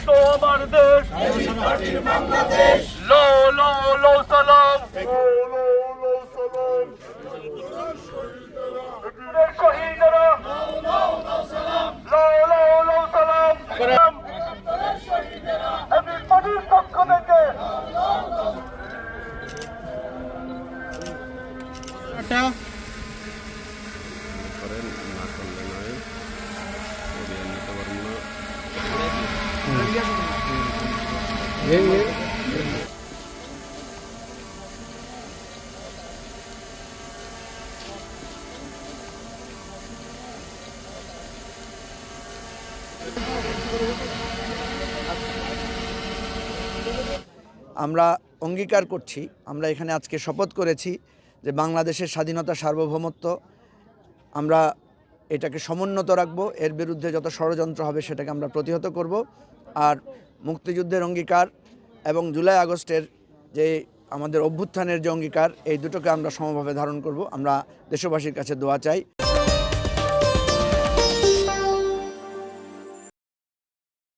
তো আমার দেশ লো লো লো সালাম শহীদরা লো লো লো সালাম এভিবাডির পক্ষ থেকে আমরা অঙ্গীকার করছি, আমরা এখানে আজকে শপথ করেছি যে বাংলাদেশের স্বাধীনতা সার্বভৌমত্ব আমরা এটাকে সমুন্নত রাখবো, এর বিরুদ্ধে যত ষড়যন্ত্র হবে সেটাকে আমরা প্রতিহত করব। আর মুক্তিযুদ্ধের অঙ্গীকার এবং জুলাই আগস্টের যে আমাদের অভ্যুত্থানের যে অঙ্গীকার, এই দুটোকে আমরা সমভাবে ধারণ করব। আমরা দেশবাসীর কাছে দোয়া চাই।